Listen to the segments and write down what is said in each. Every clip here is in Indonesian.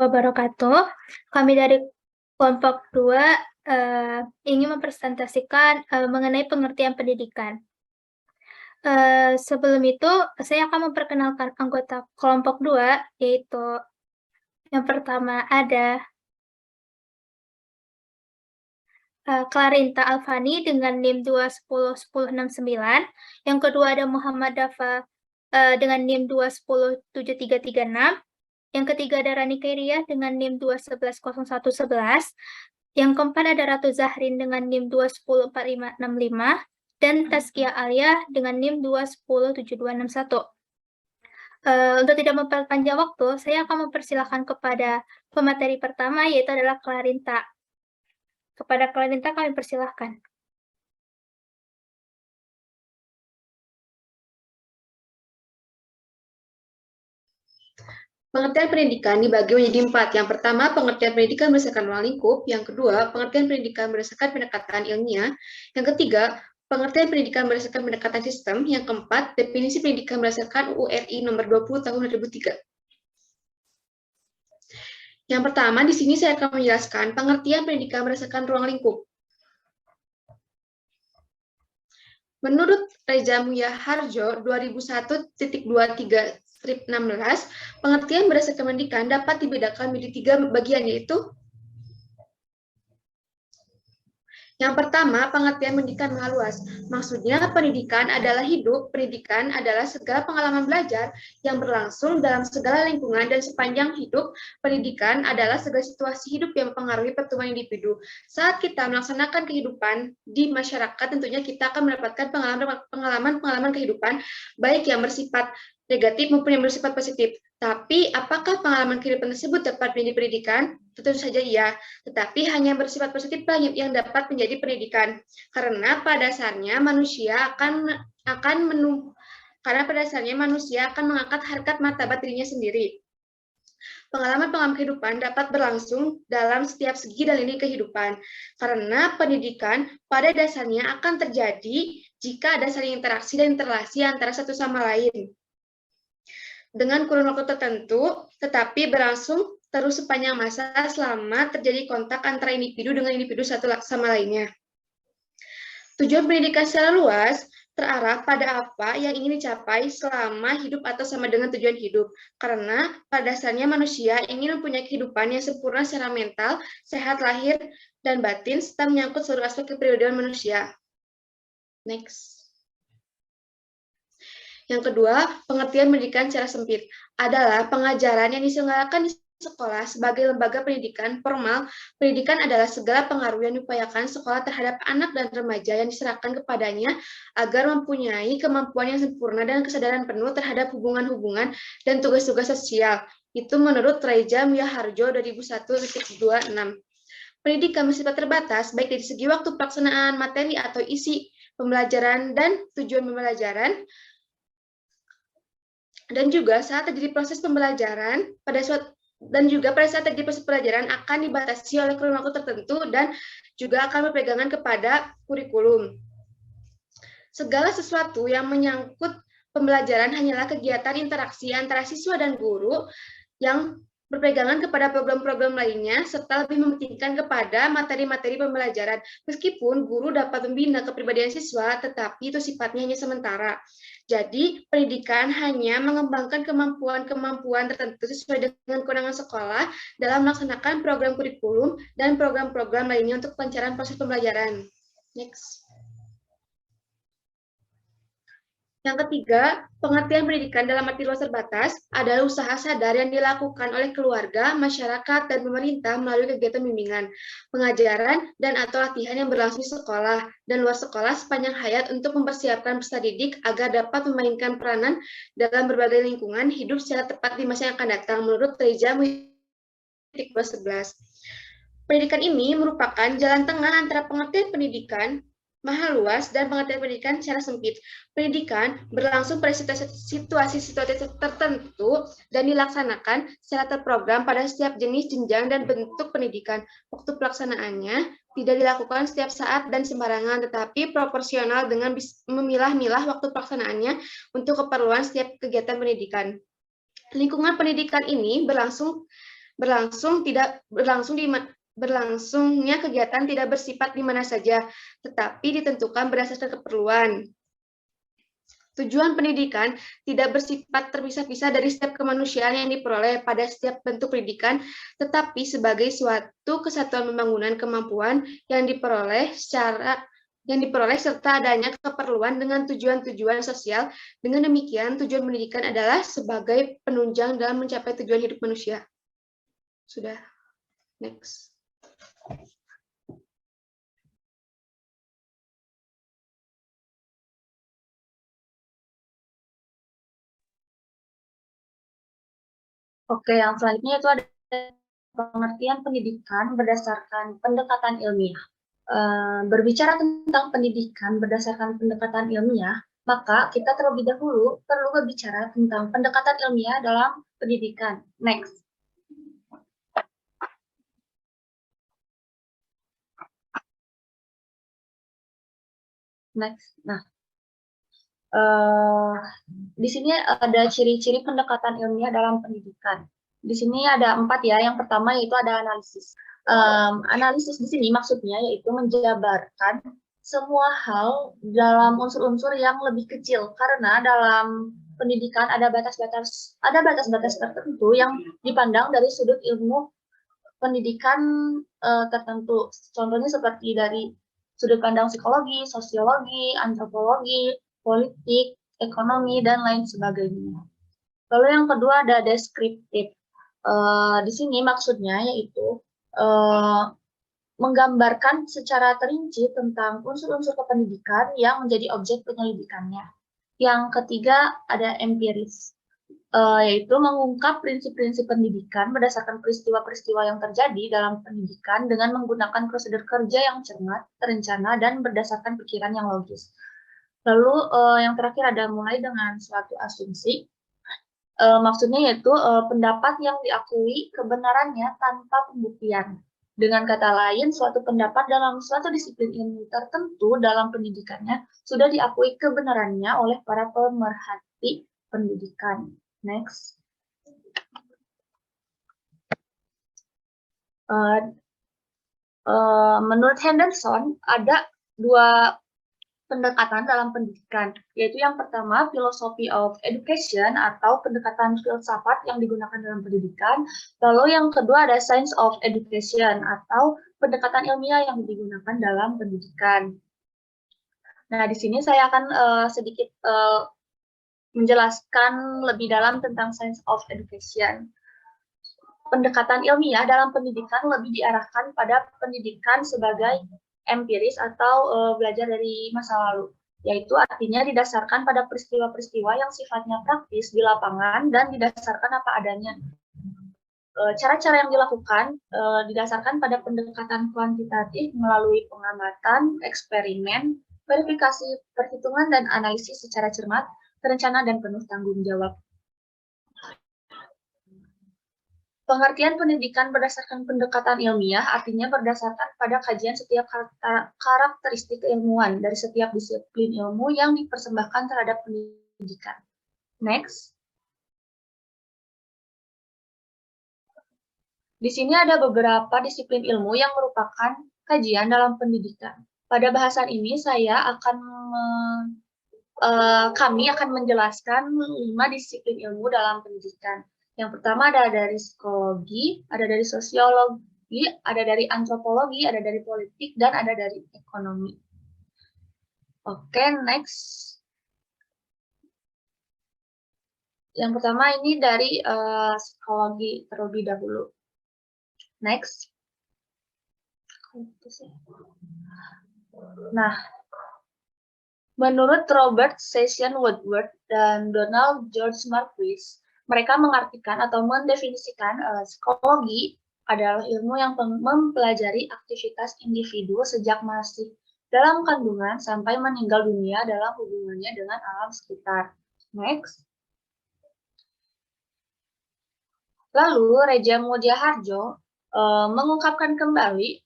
wabarakatuh. Kami dari kelompok 2 ingin mempresentasikan mengenai pengertian pendidikan. Sebelum itu, saya akan memperkenalkan anggota kelompok 2, yaitu yang pertama ada Clarinta Alfani dengan NIM 2101069. Yang kedua ada Muhammad Dafa dengan NIM 2107336. Yang ketiga ada Rani Kairia dengan NIM 2110111. Yang keempat ada Ratu Zahrin dengan NIM 2104565. Dan Taskia Alia dengan NIM 2107261. Untuk tidak memperpanjang waktu, saya akan mempersilahkan kepada pemateri pertama, yaitu adalah Clarinta. Kepada Clarinta kami persilahkan. Pengertian pendidikan dibagi menjadi 4. Yang pertama, pengertian pendidikan berdasarkan ruang lingkup. Yang kedua, pengertian pendidikan berdasarkan pendekatan ilmiah. Yang ketiga, pengertian pendidikan berdasarkan pendekatan sistem. Yang keempat, definisi pendidikan berdasarkan UU RI nomor 20 tahun 2003. Yang pertama, di sini saya akan menjelaskan pengertian pendidikan berdasarkan ruang lingkup. Menurut Reza Muyaharjo 2001.23/16, pengertian berdasarkan pendidikan dapat dibedakan menjadi 3 bagian, yaitu yang pertama, pengertian pendidikan maha luas. Maksudnya, pendidikan adalah hidup, pendidikan adalah segala pengalaman belajar yang berlangsung dalam segala lingkungan dan sepanjang hidup. Pendidikan adalah segala situasi hidup yang mempengaruhi pertumbuhan individu. Saat kita melaksanakan kehidupan di masyarakat, tentunya kita akan mendapatkan pengalaman kehidupan, baik yang bersifat negatif maupun yang bersifat positif. Tapi, apakah pengalaman kehidupan tersebut dapat menjadi pendidikan? Tentu saja iya, tetapi hanya bersifat positif yang dapat menjadi pendidikan. Karena pada dasarnya manusia akan mengangkat harkat martabat dirinya sendiri. Pengalaman kehidupan dapat berlangsung dalam setiap segi dan lini kehidupan. Karena pendidikan pada dasarnya akan terjadi jika ada saling interaksi dan interelasi antara satu sama lain dengan kurun waktu tertentu, tetapi berlangsung terus sepanjang masa selama terjadi kontak antara individu dengan individu satu sama lainnya. Tujuan pendidikan secara luas terarah pada apa yang ingin dicapai selama hidup atau sama dengan tujuan hidup. Karena pada dasarnya manusia ingin mempunyai kehidupan yang sempurna secara mental, sehat lahir dan batin, serta menyangkut seluruh aspek kepribadian manusia. Next. Yang kedua, pengertian pendidikan secara sempit adalah pengajaran yang diselenggarakan di sekolah sebagai lembaga pendidikan formal. Pendidikan adalah segala pengaruh yang diupayakan sekolah terhadap anak dan remaja yang diserahkan kepadanya agar mempunyai kemampuan yang sempurna dan kesadaran penuh terhadap hubungan-hubungan dan tugas-tugas sosial. Itu menurut Reza Muyaharjo 2001.26. Pendidikan bersifat terbatas, baik dari segi waktu pelaksanaan materi atau isi pembelajaran dan tujuan pembelajaran, dan juga saat terjadi proses pembelajaran pada saat terjadi proses pembelajaran akan dibatasi oleh kurun waktu tertentu dan juga akan berpegangan kepada kurikulum. Segala sesuatu yang menyangkut pembelajaran hanyalah kegiatan interaksi antara siswa dan guru yang berpegangan kepada program-program lainnya, serta lebih mementingkan kepada materi-materi pembelajaran. Meskipun guru dapat membina kepribadian siswa, tetapi itu sifatnya hanya sementara. Jadi, pendidikan hanya mengembangkan kemampuan-kemampuan tertentu sesuai dengan kewenangan sekolah dalam melaksanakan program kurikulum dan program-program lainnya untuk pelancaran proses pembelajaran. Next. Yang ketiga, pengertian pendidikan dalam arti luas terbatas adalah usaha sadar yang dilakukan oleh keluarga, masyarakat, dan pemerintah melalui kegiatan bimbingan, pengajaran, dan atau latihan yang berlangsung di sekolah dan luar sekolah sepanjang hayat untuk mempersiapkan peserta didik agar dapat memainkan peranan dalam berbagai lingkungan hidup secara tepat di masa yang akan datang, menurut Reza Muyaharjo 11. Pendidikan ini merupakan jalan tengah antara pengertian pendidikan maha luas dan pengertian pendidikan secara sempit. Pendidikan berlangsung pada situasi-situasi tertentu dan dilaksanakan secara terprogram pada setiap jenis, jenjang, dan bentuk pendidikan. Waktu pelaksanaannya tidak dilakukan setiap saat dan sembarangan, tetapi proporsional dengan memilah-milah waktu pelaksanaannya untuk keperluan setiap kegiatan pendidikan. Lingkungan pendidikan ini berlangsung Berlangsungnya kegiatan tidak bersifat di mana saja, tetapi ditentukan berdasarkan keperluan. Tujuan pendidikan tidak bersifat terpisah-pisah dari setiap kemanusiaan yang diperoleh pada setiap bentuk pendidikan, tetapi sebagai suatu kesatuan pembangunan kemampuan yang diperoleh serta adanya keperluan dengan tujuan-tujuan sosial. Dengan demikian, tujuan pendidikan adalah sebagai penunjang dalam mencapai tujuan hidup manusia. Sudah, next. Oke, yang selanjutnya itu ada pengertian pendidikan berdasarkan pendekatan ilmiah. Berbicara tentang pendidikan berdasarkan pendekatan ilmiah, maka kita terlebih dahulu perlu berbicara tentang pendekatan ilmiah dalam pendidikan. Next. Nah, di sini ada ciri-ciri pendekatan ilmiah dalam pendidikan. Di sini ada 4 ya. Yang pertama yaitu ada analisis. Analisis di sini maksudnya yaitu menjabarkan semua hal dalam unsur-unsur yang lebih kecil, karena dalam pendidikan ada batas-batas tertentu yang dipandang dari sudut ilmu pendidikan tertentu. Contohnya seperti dari sudut pandang psikologi, sosiologi, antropologi, politik, ekonomi, dan lain sebagainya. Lalu yang kedua ada deskriptif. Di sini maksudnya yaitu menggambarkan secara terinci tentang unsur-unsur kependidikan yang menjadi objek penyelidikannya. Yang ketiga ada empiris, yaitu mengungkap prinsip-prinsip pendidikan berdasarkan peristiwa-peristiwa yang terjadi dalam pendidikan dengan menggunakan prosedur kerja yang cermat, terencana, dan berdasarkan pikiran yang logis. Lalu yang terakhir ada mulai dengan suatu asumsi. Maksudnya yaitu pendapat yang diakui kebenarannya tanpa pembuktian. Dengan kata lain, suatu pendapat dalam suatu disiplin ilmu tertentu dalam pendidikannya sudah diakui kebenarannya oleh para pemerhati pendidikan. Next. Menurut Henderson, ada 2 pendekatan dalam pendidikan, yaitu yang pertama philosophy of education atau pendekatan filsafat yang digunakan dalam pendidikan, lalu yang kedua ada science of education atau pendekatan ilmiah yang digunakan dalam pendidikan. Nah, di sini saya akan sedikit menjelaskan lebih dalam tentang science of education. Pendekatan ilmiah dalam pendidikan lebih diarahkan pada pendidikan sebagai empiris atau belajar dari masa lalu, yaitu artinya didasarkan pada peristiwa-peristiwa yang sifatnya praktis di lapangan dan didasarkan apa adanya. Cara-cara yang dilakukan didasarkan pada pendekatan kuantitatif melalui pengamatan, eksperimen, verifikasi perhitungan, dan analisis secara cermat, terencana, dan penuh tanggung jawab. Pengertian pendidikan berdasarkan pendekatan ilmiah artinya berdasarkan pada kajian setiap karakteristik keilmuan dari setiap disiplin ilmu yang dipersembahkan terhadap pendidikan. Next. Di sini ada beberapa disiplin ilmu yang merupakan kajian dalam pendidikan. Pada bahasan ini kami akan menjelaskan 5 disiplin ilmu dalam pendidikan. Yang pertama ada dari psikologi, ada dari sosiologi, ada dari antropologi, ada dari politik, dan ada dari ekonomi. Oke, next. Yang pertama ini dari psikologi terlebih dahulu. Next. Nah, menurut Robert Session Woodward dan Donald George Marquis, mereka mengartikan atau mendefinisikan psikologi adalah ilmu yang mempelajari aktivitas individu sejak masih dalam kandungan sampai meninggal dunia dalam hubungannya dengan alam sekitar. Next. Lalu, Reja Mudiaharjo mengungkapkan kembali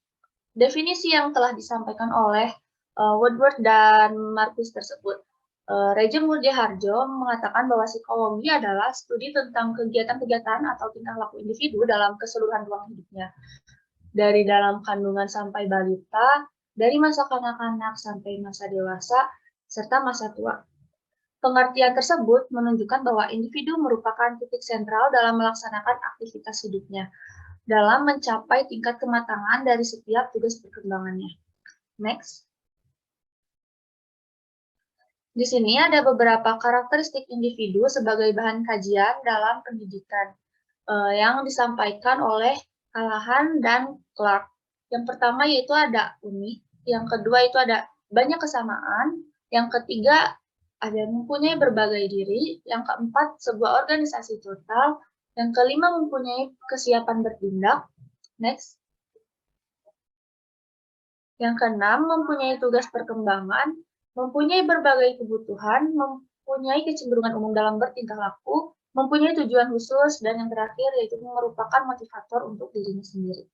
definisi yang telah disampaikan oleh Woodward dan Marquis tersebut. Rejem Murjaharjo mengatakan bahwa psikologi adalah studi tentang kegiatan-kegiatan atau tingkah laku individu dalam keseluruhan ruang hidupnya. Dari dalam kandungan sampai balita, dari masa kanak-kanak sampai masa dewasa, serta masa tua. Pengertian tersebut menunjukkan bahwa individu merupakan titik sentral dalam melaksanakan aktivitas hidupnya, dalam mencapai tingkat kematangan dari setiap tugas perkembangannya. Next. Di sini ada beberapa karakteristik individu sebagai bahan kajian dalam pendidikan yang disampaikan oleh Callahan dan Clark. Yang pertama yaitu ada unik, yang kedua itu ada banyak kesamaan, yang ketiga ada mempunyai berbagai diri, yang keempat sebuah organisasi total, yang kelima mempunyai kesiapan bertindak. Next. Yang keenam mempunyai tugas perkembangan, mempunyai berbagai kebutuhan, mempunyai kecenderungan umum dalam bertingkah laku, mempunyai tujuan khusus, dan yang terakhir yaitu merupakan motivator untuk dirinya sendiri.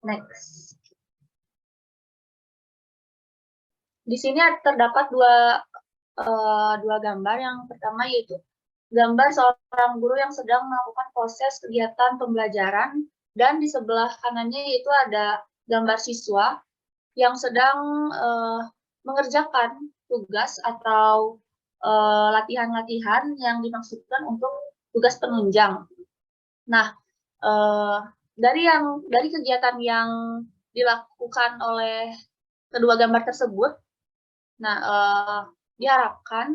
Next. Di sini terdapat dua gambar. Yang pertama yaitu gambar seorang guru yang sedang melakukan proses kegiatan pembelajaran, dan di sebelah kanannya yaitu ada gambar siswa yang sedang mengerjakan tugas atau latihan-latihan yang dimaksudkan untuk tugas penunjang. Nah, dari kegiatan yang dilakukan oleh kedua gambar tersebut, diharapkan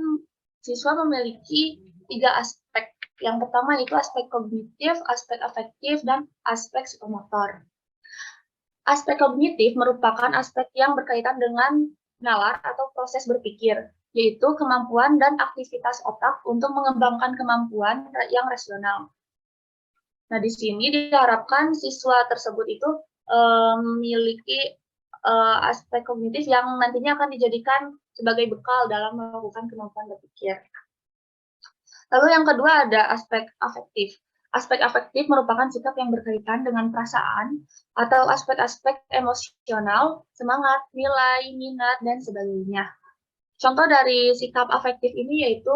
siswa memiliki 3 aspek. Yang pertama itu aspek kognitif, aspek afektif, dan aspek psikomotor. Aspek kognitif merupakan aspek yang berkaitan dengan nalar atau proses berpikir, yaitu kemampuan dan aktivitas otak untuk mengembangkan kemampuan yang rasional. Nah, di sini diharapkan siswa tersebut itu memiliki aspek kognitif yang nantinya akan dijadikan sebagai bekal dalam melakukan kemampuan berpikir. Lalu yang kedua ada aspek afektif. Aspek afektif merupakan sikap yang berkaitan dengan perasaan atau aspek-aspek emosional, semangat, nilai, minat, dan sebagainya. Contoh dari sikap afektif ini yaitu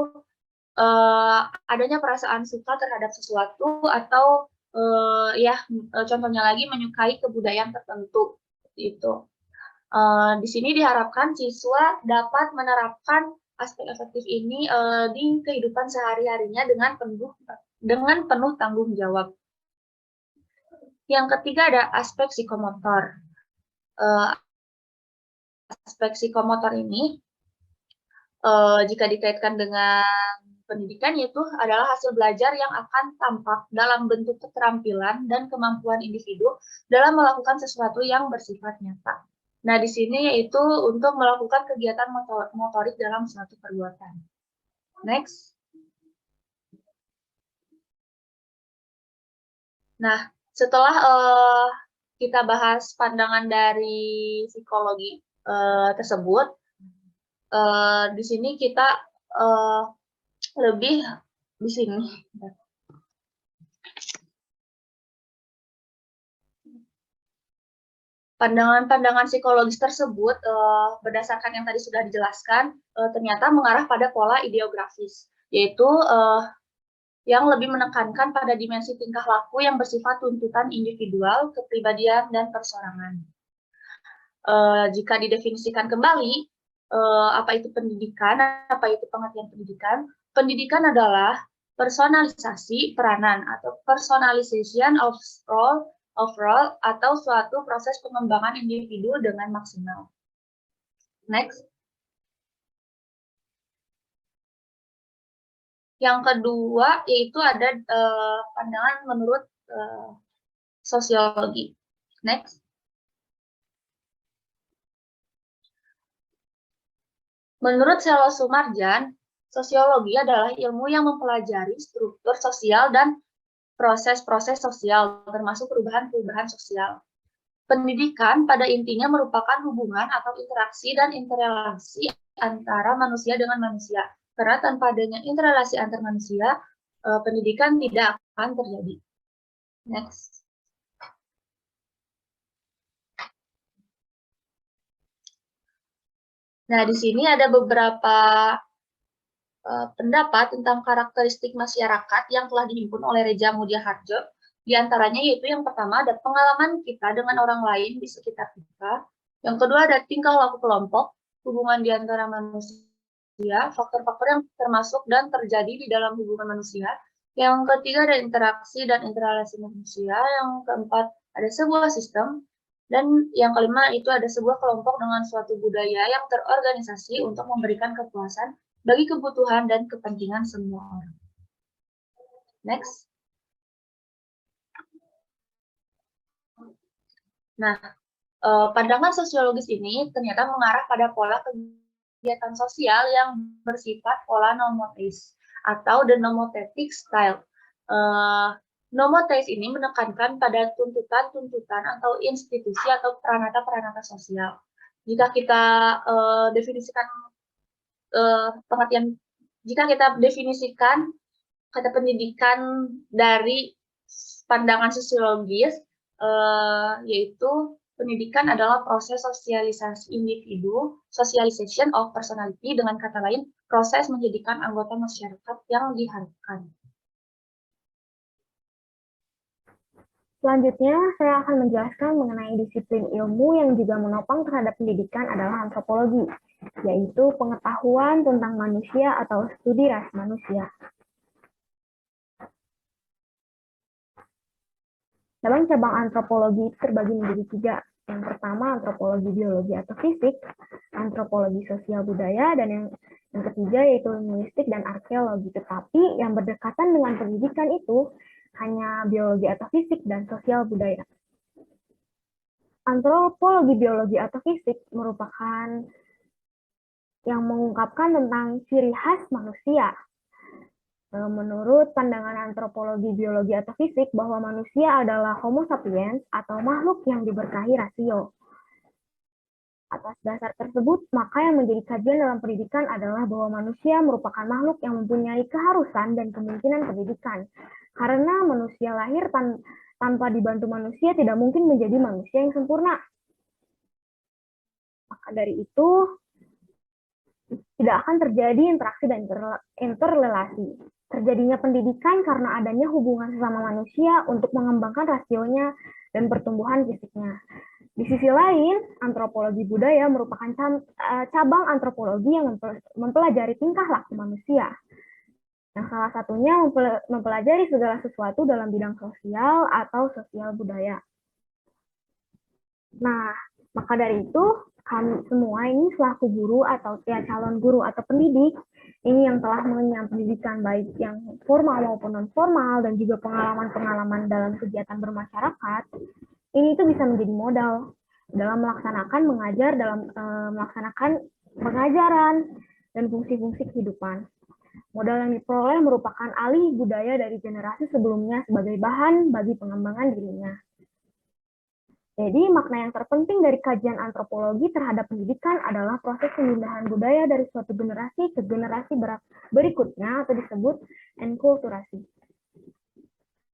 adanya perasaan suka terhadap sesuatu atau contohnya lagi menyukai kebudayaan tertentu. Itu. Di sini diharapkan siswa dapat menerapkan aspek afektif ini di kehidupan sehari-harinya dengan penuh tanggung jawab. Yang ketiga ada aspek psikomotor. Aspek psikomotor ini jika dikaitkan dengan pendidikan yaitu adalah hasil belajar yang akan tampak dalam bentuk keterampilan dan kemampuan individu dalam melakukan sesuatu yang bersifat nyata. Nah, di sini yaitu untuk melakukan kegiatan motorik dalam suatu perbuatan. Next. Nah, setelah kita bahas pandangan dari psikologi tersebut, di sini kita lebih di sini. Pandangan-pandangan psikologis tersebut berdasarkan yang tadi sudah dijelaskan ternyata mengarah pada pola ideografis, yaitu yang lebih menekankan pada dimensi tingkah laku yang bersifat tuntutan individual, kepribadian, dan persorangan. Jika didefinisikan kembali, apa itu pendidikan, apa itu pengertian pendidikan? Pendidikan adalah personalisasi peranan atau personalization of role atau suatu proses pengembangan individu dengan maksimal. Next. Yang kedua yaitu ada pandangan menurut sosiologi. Next. Menurut Selo Sumarjan, sosiologi adalah ilmu yang mempelajari struktur sosial dan proses-proses sosial, termasuk perubahan-perubahan sosial. Pendidikan pada intinya merupakan hubungan atau interaksi dan interrelasi antara manusia dengan manusia. Karena tanpa adanya interrelasi antar manusia, pendidikan tidak akan terjadi. Next. Nah, di sini ada beberapa pendapat tentang karakteristik masyarakat yang telah dihimpun oleh Reja Mudia Harjo. Di antaranya yaitu yang pertama ada pengalaman kita dengan orang lain di sekitar kita. Yang kedua ada tingkah laku kelompok, hubungan di antara manusia, faktor-faktor yang termasuk dan terjadi di dalam hubungan manusia. Yang ketiga ada interaksi dan interrelasi manusia. Yang keempat ada sebuah sistem. Dan yang kelima itu ada sebuah kelompok dengan suatu budaya yang terorganisasi untuk memberikan kepuasan bagi kebutuhan dan kepentingan semua orang. Next. Nah, pandangan sosiologis ini ternyata mengarah pada pola kegiatan sosial yang bersifat pola nomotheis atau the nomothetic style. Nomotheis ini menekankan pada tuntutan-tuntutan atau institusi atau peranata-peranata sosial. Jika kita definisikan jika kita definisikan kata pendidikan dari pandangan sosiologis, yaitu pendidikan adalah proses sosialisasi individu, socialization of personality, dengan kata lain, proses menjadikan anggota masyarakat yang diharapkan. Selanjutnya, saya akan menjelaskan mengenai disiplin ilmu yang juga menopang terhadap pendidikan adalah antropologi, yaitu pengetahuan tentang manusia atau studi ras manusia. Cabang-cabang antropologi terbagi menjadi 3. Yang pertama, antropologi biologi atau fisik, antropologi sosial budaya, dan yang ketiga yaitu linguistik dan arkeologi. Tetapi yang berdekatan dengan pendidikan itu hanya biologi atau fisik dan sosial budaya. Antropologi biologi atau fisik merupakan yang mengungkapkan tentang ciri khas manusia. Menurut pandangan antropologi biologi atau fisik bahwa manusia adalah Homo sapiens atau makhluk yang diberkahi rasio. Atas dasar tersebut, maka yang menjadi kajian dalam pendidikan adalah bahwa manusia merupakan makhluk yang mempunyai keharusan dan kemungkinan pendidikan. Karena manusia lahir tanpa dibantu manusia tidak mungkin menjadi manusia yang sempurna. Maka dari itu, tidak akan terjadi interaksi dan interrelasi. Terjadinya pendidikan karena adanya hubungan sesama manusia untuk mengembangkan rasionya dan pertumbuhan fisiknya. Di sisi lain, antropologi budaya merupakan cabang antropologi yang mempelajari tingkah laku manusia. Yang salah satunya mempelajari segala sesuatu dalam bidang sosial atau sosial budaya. Nah, maka dari itu, kami semua ini selaku guru atau calon guru atau pendidik, ini yang telah mengenyam pendidikan baik yang formal maupun non-formal, dan juga pengalaman-pengalaman dalam kegiatan bermasyarakat, ini itu bisa menjadi modal dalam melaksanakan mengajar, dalam melaksanakan pengajaran dan fungsi-fungsi kehidupan. Modal yang diperoleh merupakan alih budaya dari generasi sebelumnya sebagai bahan bagi pengembangan dirinya. Jadi, makna yang terpenting dari kajian antropologi terhadap pendidikan adalah proses pemindahan budaya dari suatu generasi ke generasi berikutnya atau disebut enkulturasi.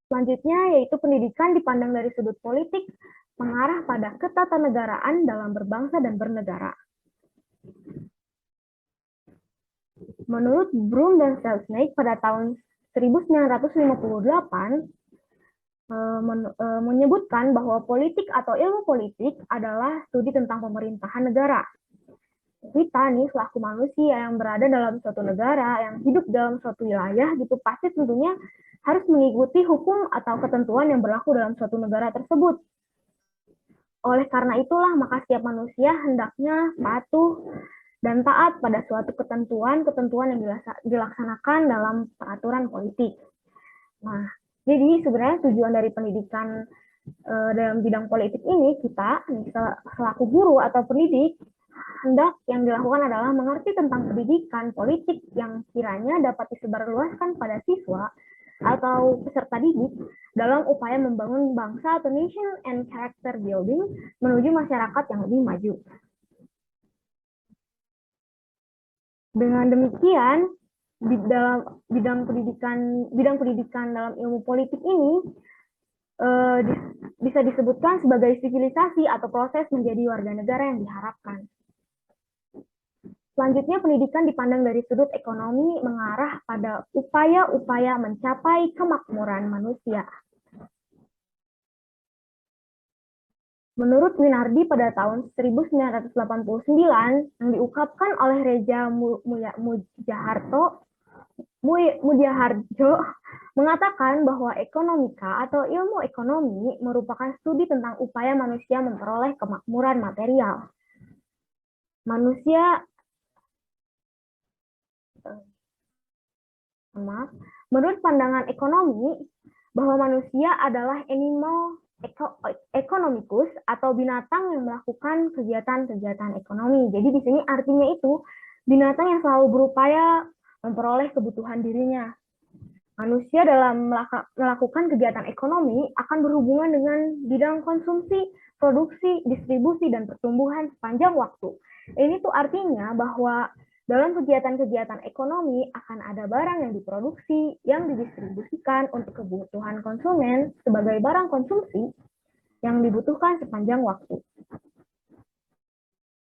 Selanjutnya, yaitu pendidikan dipandang dari sudut politik, mengarah pada ketatanegaraan dalam berbangsa dan bernegara. Menurut Broom dan Selznick pada tahun 1958, menyebutkan bahwa politik atau ilmu politik adalah studi tentang pemerintahan negara. Kita nih selaku manusia yang berada dalam suatu negara, yang hidup dalam suatu wilayah gitu, pasti tentunya harus mengikuti hukum atau ketentuan yang berlaku dalam suatu negara tersebut. Oleh karena itulah, maka setiap manusia hendaknya patuh dan taat pada suatu ketentuan yang dilaksanakan dalam peraturan politik. Nah, jadi sebenarnya tujuan dari pendidikan dalam bidang politik ini, kita selaku guru atau pendidik, hendak yang dilakukan adalah mengerti tentang pendidikan politik yang kiranya dapat disebarluaskan pada siswa atau peserta didik dalam upaya membangun bangsa atau nation and character building menuju masyarakat yang lebih maju. Dengan demikian, di dalam bidang pendidikan dalam ilmu politik ini bisa disebutkan sebagai sivilisasi atau proses menjadi warga negara yang diharapkan. Selanjutnya, pendidikan dipandang dari sudut ekonomi mengarah pada upaya-upaya mencapai kemakmuran manusia. Menurut Winardi pada tahun 1989 yang diungkapkan oleh Reza Mujaharjo mengatakan bahwa ekonomika atau ilmu ekonomi merupakan studi tentang upaya manusia memperoleh kemakmuran material. Menurut pandangan ekonomi, bahwa manusia adalah animal economicus atau binatang yang melakukan kegiatan-kegiatan ekonomi. Jadi di sini artinya itu binatang yang selalu berupaya memperoleh kebutuhan dirinya. Manusia dalam melakukan kegiatan ekonomi akan berhubungan dengan bidang konsumsi, produksi, distribusi, dan pertumbuhan sepanjang waktu. Ini tuh artinya bahwa dalam kegiatan-kegiatan ekonomi akan ada barang yang diproduksi, yang didistribusikan untuk kebutuhan konsumen sebagai barang konsumsi yang dibutuhkan sepanjang waktu.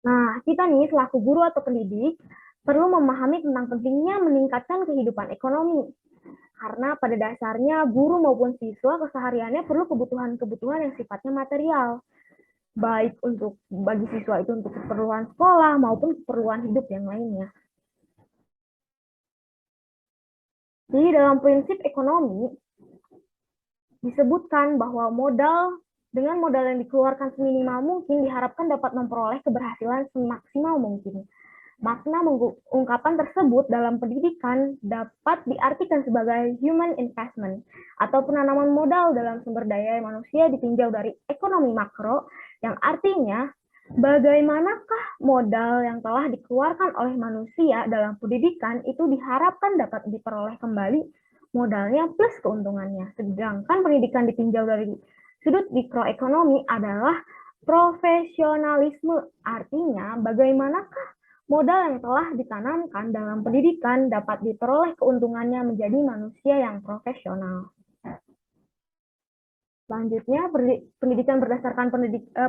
Nah, kita nih selaku guru atau pendidik perlu memahami tentang pentingnya meningkatkan kehidupan ekonomi. Karena pada dasarnya guru maupun siswa kesehariannya perlu kebutuhan-kebutuhan yang sifatnya material. Baik untuk bagi siswa itu untuk keperluan sekolah maupun keperluan hidup yang lainnya. Jadi dalam prinsip ekonomi disebutkan bahwa dengan modal yang dikeluarkan seminimal mungkin diharapkan dapat memperoleh keberhasilan semaksimal mungkin. Makna ungkapan tersebut dalam pendidikan dapat diartikan sebagai human investment atau penanaman modal dalam sumber daya manusia ditinjau dari ekonomi makro, yang artinya bagaimanakah modal yang telah dikeluarkan oleh manusia dalam pendidikan itu diharapkan dapat diperoleh kembali modalnya plus keuntungannya. Sedangkan pendidikan ditinjau dari sudut mikroekonomi adalah profesionalisme, artinya bagaimanakah modal yang telah ditanamkan dalam pendidikan dapat diperoleh keuntungannya menjadi manusia yang profesional. Selanjutnya, pendidikan berdasarkan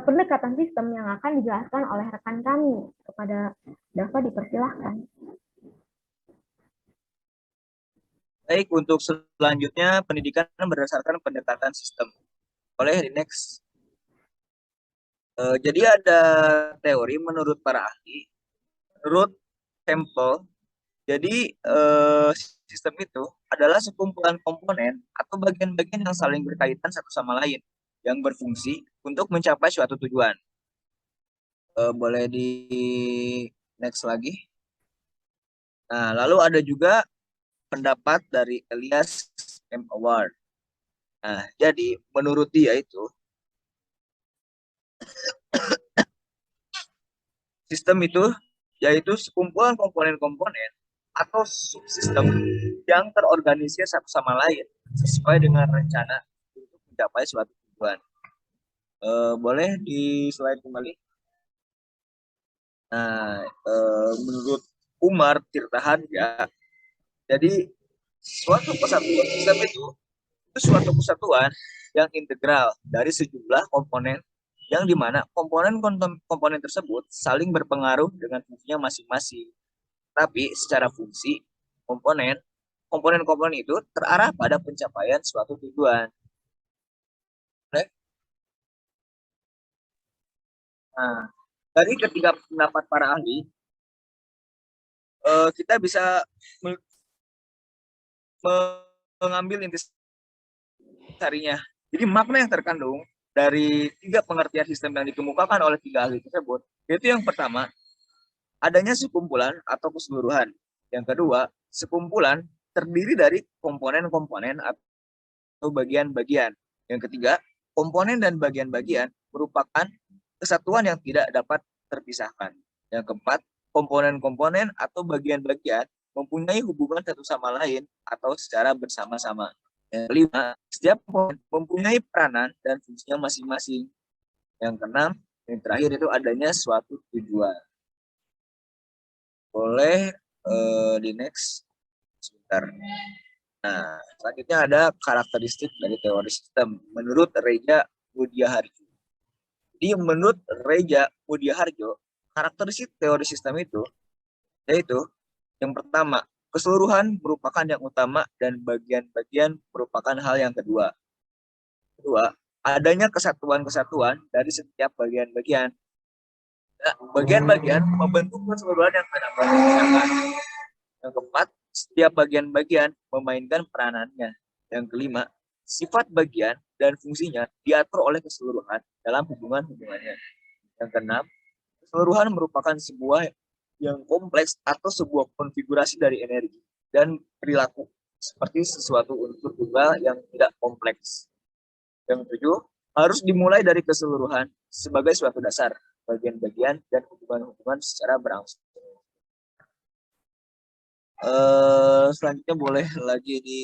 pendekatan sistem yang akan dijelaskan oleh rekan kami. Kepada Dava dipersilahkan. Baik, untuk selanjutnya pendidikan berdasarkan pendekatan sistem. Boleh di next. Jadi ada teori menurut para ahli. Menurut Campbell, jadi sistem itu adalah sekumpulan komponen atau bagian-bagian yang saling berkaitan satu sama lain, yang berfungsi untuk mencapai suatu tujuan. Boleh di next lagi. Nah, lalu ada juga pendapat dari Elias M. Award. Nah, jadi menurut dia itu, sistem itu yaitu sekumpulan komponen-komponen atau subsistem yang terorganisir satu sama lain sesuai dengan rencana untuk mencapai suatu tujuan. Boleh di slide kembali. Nah, menurut Umar Tirtaharja, jadi suatu kesatuan sistem itu suatu kesatuan yang integral dari sejumlah komponen yang dimana komponen tersebut saling berpengaruh dengan fungsinya masing-masing. Tapi secara fungsi, komponen-komponen itu terarah pada pencapaian suatu tujuan. Nah, dari ketiga pendapat para ahli, kita bisa mengambil intisarinya. Jadi makna yang terkandung dari tiga pengertian sistem yang dikemukakan oleh tiga ahli tersebut, yaitu yang pertama, adanya sekumpulan atau keseluruhan. Yang kedua, sekumpulan terdiri dari komponen-komponen atau bagian-bagian. Yang ketiga, komponen dan bagian-bagian merupakan kesatuan yang tidak dapat terpisahkan. Yang keempat, komponen-komponen atau bagian-bagian mempunyai hubungan satu sama lain atau secara bersama-sama. Yang kelima, setiap komponen mempunyai peranan dan fungsinya masing-masing. Yang keenam, yang terakhir itu adanya suatu tujuan. Boleh di next sebentar. Nah, selanjutnya ada karakteristik dari teori sistem menurut Reza Mudiaharjo. Jadi menurut Reza Mudiaharjo, karakteristik teori sistem itu Yaitu yang pertama, keseluruhan merupakan yang utama dan bagian-bagian merupakan hal yang kedua. Kedua, adanya kesatuan-kesatuan dari setiap bagian-bagian. Bagian-bagian membentuk keseluruhan yang ada pada masyarakat. Yang keempat, setiap bagian-bagian memainkan peranannya. Yang kelima, sifat bagian dan fungsinya diatur oleh keseluruhan dalam hubungan-hubungannya. Yang keenam, keseluruhan merupakan sebuah yang kompleks atau sebuah konfigurasi dari energi dan perilaku seperti sesuatu unsur tunggal yang tidak kompleks. Yang ketujuh, harus dimulai dari keseluruhan sebagai suatu dasar, bagian-bagian, dan hubungan-hubungan secara berangsur. Selanjutnya boleh lagi di...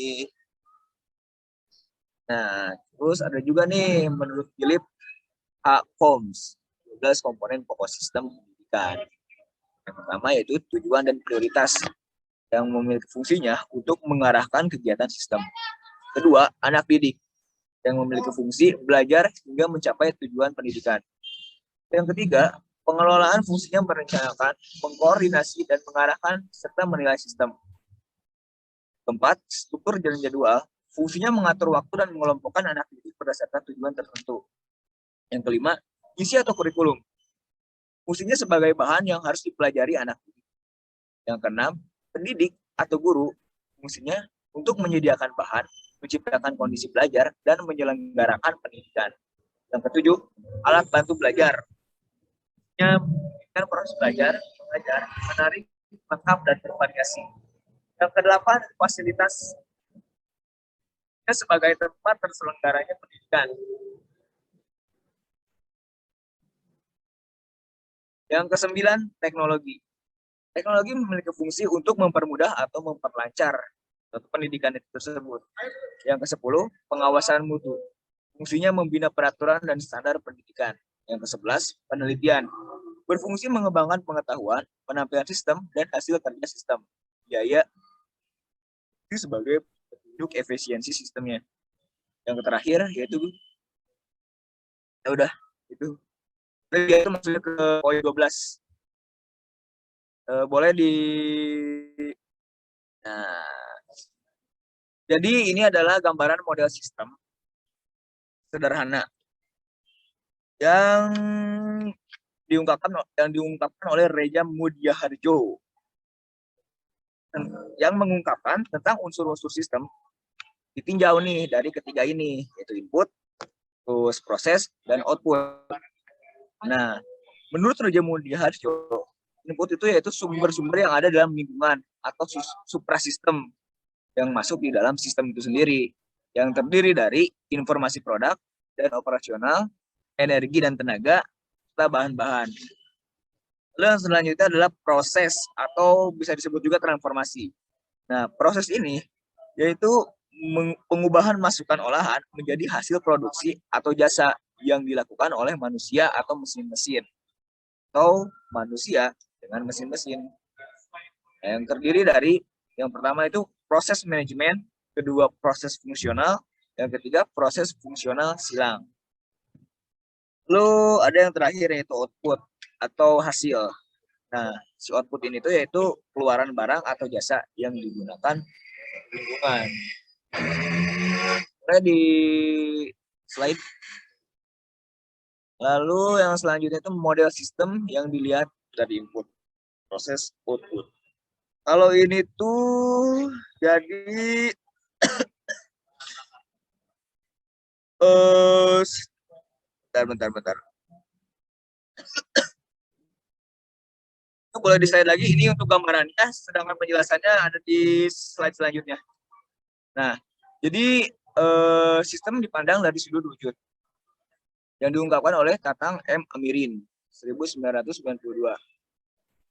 Nah, terus ada juga nih, menurut Philip H. Holmes, 12 komponen pokok sistem pendidikan. Yang pertama yaitu tujuan dan prioritas yang memiliki fungsinya untuk mengarahkan kegiatan sistem. Kedua, anak didik yang memiliki fungsi belajar hingga mencapai tujuan pendidikan. Yang ketiga, pengelolaan fungsinya merencanakan, mengkoordinasi, dan mengarahkan serta menilai sistem. Keempat, struktur dan jadwal, fungsinya mengatur waktu dan mengelompokkan anak didik berdasarkan tujuan tertentu. Yang kelima, isi atau kurikulum, fungsinya sebagai bahan yang harus dipelajari anak didik. Yang keenam, pendidik atau guru, fungsinya untuk menyediakan bahan, menciptakan kondisi belajar, dan menyelenggarakan pendidikan. Yang ketujuh, alat bantu belajar. Memungkinkan proses belajar, mengajar, menarik, lengkap, dan bervariasi. Yang kedelapan, fasilitas sebagai tempat terselenggaranya pendidikan. Yang kesembilan, teknologi. Teknologi memiliki fungsi untuk mempermudah atau memperlancar pendidikan itu tersebut. Yang ke-10, pengawasan mutu. Fungsinya membina peraturan dan standar pendidikan. Yang ke-11, penelitian. Berfungsi mengembangkan pengetahuan, penampilan sistem, dan hasil kerja sistem. Biaya itu sebagai petunjuk efisiensi sistemnya. Yang terakhir yaitu ya udah itu. Itu maksudnya ke poin 12. Boleh di jadi ini adalah gambaran model sistem sederhana yang diungkapkan oleh Reja Mudiaharjo yang mengungkapkan tentang unsur-unsur sistem ditinjau nih dari ketiga ini, yaitu input, terus proses, dan output. Nah, menurut Reja Mudiaharjo, input itu yaitu sumber-sumber yang ada dalam lingkungan atau suprasistem yang masuk di dalam sistem itu sendiri, yang terdiri dari informasi produk dan operasional, energi dan tenaga, serta bahan-bahan. Lalu yang selanjutnya adalah proses atau bisa disebut juga transformasi. Nah, proses ini yaitu pengubahan masukan olahan menjadi hasil produksi atau jasa yang dilakukan oleh manusia atau mesin-mesin, atau manusia dengan mesin-mesin. Yang terdiri dari yang pertama itu proses manajemen, kedua proses fungsional, yang ketiga proses fungsional silang. Lalu ada yang terakhir yaitu output atau hasil. Nah, si output ini tuh yaitu keluaran barang atau jasa yang digunakan lingkungan. Boleh di slide. Lalu yang selanjutnya itu model sistem yang dilihat dari input, proses, output. Kalau ini tuh jadi bentar. Boleh di slide lagi, ini untuk gambarannya, sedangkan penjelasannya ada di slide selanjutnya. Nah, jadi sistem dipandang dari sudut wujud yang diungkapkan oleh Tatang M. Amirin 1992.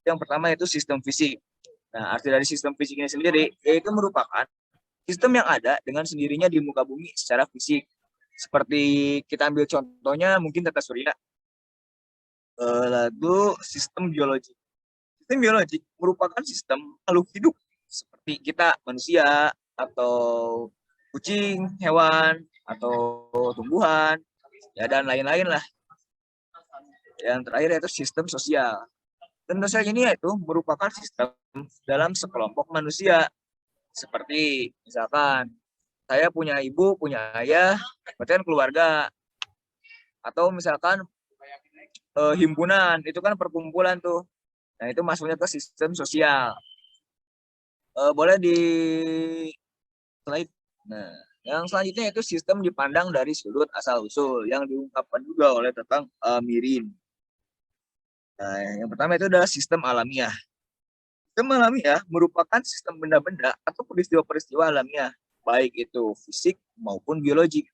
Yang pertama itu sistem fisik. Nah, arti dari sistem fisik ini sendiri yaitu merupakan sistem yang ada dengan sendirinya di muka bumi secara fisik. Seperti kita ambil contohnya mungkin tata surya. Lalu sistem biologi. Sistem biologi merupakan sistem makhluk hidup seperti kita manusia atau kucing, hewan atau tumbuhan, ya dan lain-lain lah. Yang terakhir yaitu sistem sosial. Tentu saja ini yaitu merupakan sistem dalam sekelompok manusia. Seperti misalkan saya punya ibu, punya ayah, berarti kan keluarga. Atau misalkan himpunan, itu kan perkumpulan tuh. Nah, itu masuknya ke sistem sosial. Boleh di slide. Nah, yang selanjutnya itu sistem dipandang dari sudut asal-usul yang diungkapkan juga oleh tentang Mirin. Nah, yang pertama itu adalah sistem alamiah. Sistem alamiah merupakan sistem benda-benda atau peristiwa-peristiwa alamiah, baik itu fisik maupun biologik.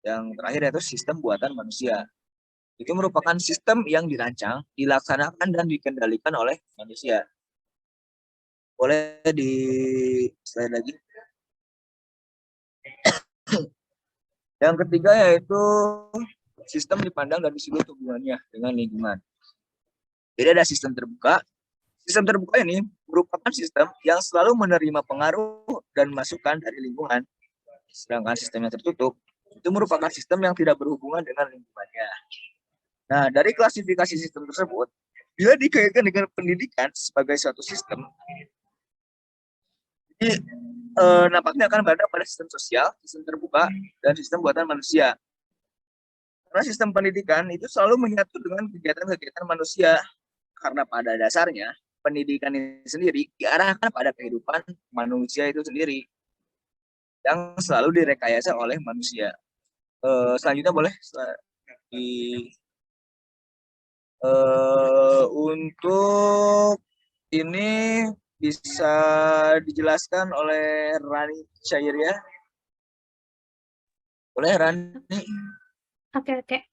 Yang terakhir yaitu sistem buatan manusia. Itu merupakan sistem yang dirancang, dilaksanakan, dan dikendalikan oleh manusia. Boleh di slide lagi. Yang ketiga yaitu sistem dipandang dari sudut hubungannya dengan lingkungan. Jadi ada sistem terbuka. Sistem terbuka ini merupakan sistem yang selalu menerima pengaruh dan masukan dari lingkungan. Sedangkan sistem yang tertutup itu merupakan sistem yang tidak berhubungan dengan lingkungannya. Nah, dari klasifikasi sistem tersebut, bila dikaitkan dengan pendidikan sebagai suatu sistem, jadi nampaknya akan berada pada sistem sosial, sistem terbuka, dan sistem buatan manusia. Karena sistem pendidikan itu selalu menyatu dengan kegiatan-kegiatan manusia. Karena pada dasarnya, pendidikan ini sendiri diarahkan pada kehidupan manusia itu sendiri. Yang selalu direkayasa oleh manusia. Selanjutnya boleh untuk ini bisa dijelaskan oleh Rani Syairia. Boleh, Rani? Oke.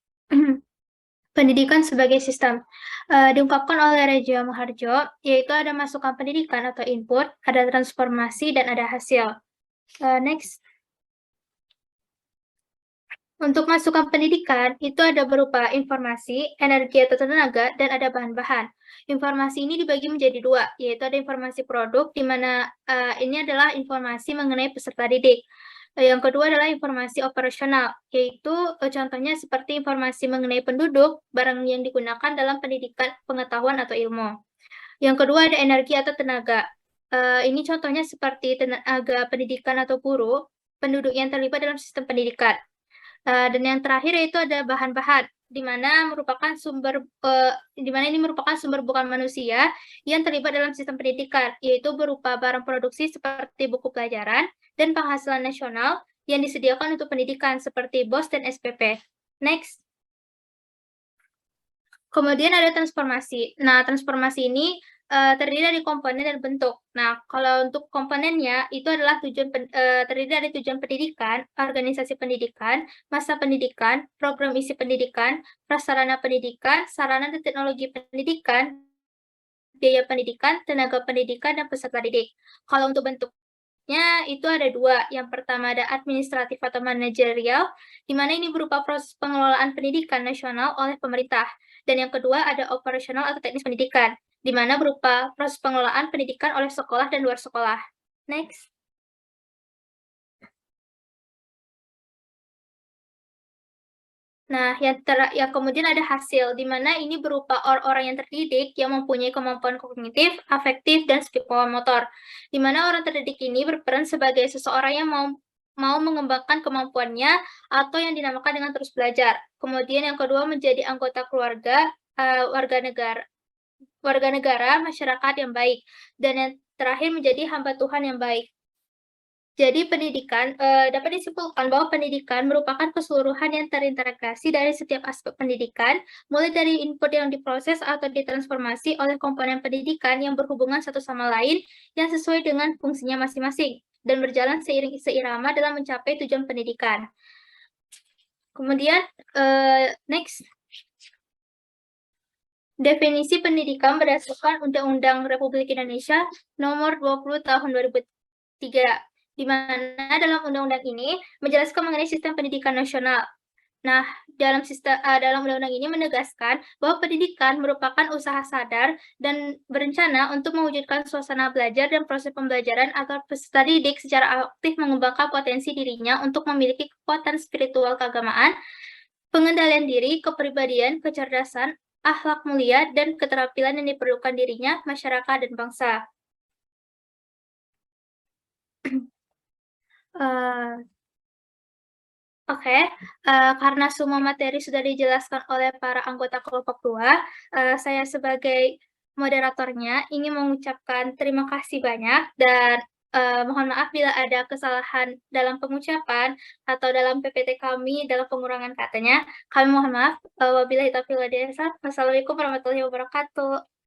Pendidikan sebagai sistem diungkapkan oleh Reja Muharjo, yaitu ada masukan pendidikan atau input, ada transformasi, dan ada hasil. Next. Untuk masukan pendidikan, itu ada berupa informasi, energi atau tenaga, dan ada bahan-bahan. Informasi ini dibagi menjadi dua, yaitu ada informasi produk, di mana ini adalah informasi mengenai peserta didik. Yang kedua adalah informasi operasional, yaitu contohnya seperti informasi mengenai penduduk, barang yang digunakan dalam pendidikan, pengetahuan, atau ilmu. Yang kedua ada energi atau tenaga. Ini contohnya seperti tenaga pendidikan atau guru, penduduk yang terlibat dalam sistem pendidikan. Dan yang terakhir yaitu ada bahan-bahan, di mana ini merupakan sumber bukan manusia yang terlibat dalam sistem pendidikan, yaitu berupa barang produksi seperti buku pelajaran dan penghasilan nasional yang disediakan untuk pendidikan seperti BOS dan SPP. Next. Kemudian ada transformasi. Nah, transformasi ini terdiri dari komponen dan bentuk. Nah, kalau untuk komponennya itu adalah terdiri dari tujuan pendidikan, organisasi pendidikan, masa pendidikan, program isi pendidikan, prasarana pendidikan, sarana dan teknologi pendidikan, biaya pendidikan, tenaga pendidikan, dan peserta didik. Kalau untuk bentuknya itu ada dua. Yang pertama ada administratif atau manajerial, di mana ini berupa proses pengelolaan pendidikan nasional oleh pemerintah. Dan yang kedua ada operasional atau teknis pendidikan, di mana berupa proses pengelolaan pendidikan oleh sekolah dan luar sekolah. Next. Nah, yang kemudian ada hasil, di mana ini berupa orang-orang yang terdidik yang mempunyai kemampuan kognitif, afektif, dan psikomotor. Di mana orang terdidik ini berperan sebagai seseorang yang mau mengembangkan kemampuannya atau yang dinamakan dengan terus belajar. Kemudian yang kedua menjadi anggota keluarga, warga negara, masyarakat yang baik. Dan yang terakhir menjadi hamba Tuhan yang baik. Jadi pendidikan dapat disimpulkan bahwa pendidikan merupakan keseluruhan yang terintegrasi dari setiap aspek pendidikan, mulai dari input yang diproses atau ditransformasi oleh komponen pendidikan yang berhubungan satu sama lain yang sesuai dengan fungsinya masing-masing dan berjalan seirama dalam mencapai tujuan pendidikan. Kemudian next. Definisi pendidikan berdasarkan Undang-Undang Republik Indonesia Nomor 20 Tahun 2003. Di mana dalam undang-undang ini menjelaskan mengenai sistem pendidikan nasional. Nah, dalam undang-undang ini menegaskan bahwa pendidikan merupakan usaha sadar dan berencana untuk mewujudkan suasana belajar dan proses pembelajaran agar peserta didik secara aktif mengembangkan potensi dirinya untuk memiliki kekuatan spiritual keagamaan, pengendalian diri, kepribadian, kecerdasan, akhlak mulia, dan keterampilan yang diperlukan dirinya, masyarakat, dan bangsa. Oke, karena semua materi sudah dijelaskan oleh para anggota kelompok 2, saya sebagai moderatornya ingin mengucapkan terima kasih banyak dan mohon maaf bila ada kesalahan dalam pengucapan atau dalam PPT kami dalam pengurangan katanya. Kami mohon maaf. Wabillahi taufiq wal hidayah. Wassalamualaikum warahmatullahi wabarakatuh.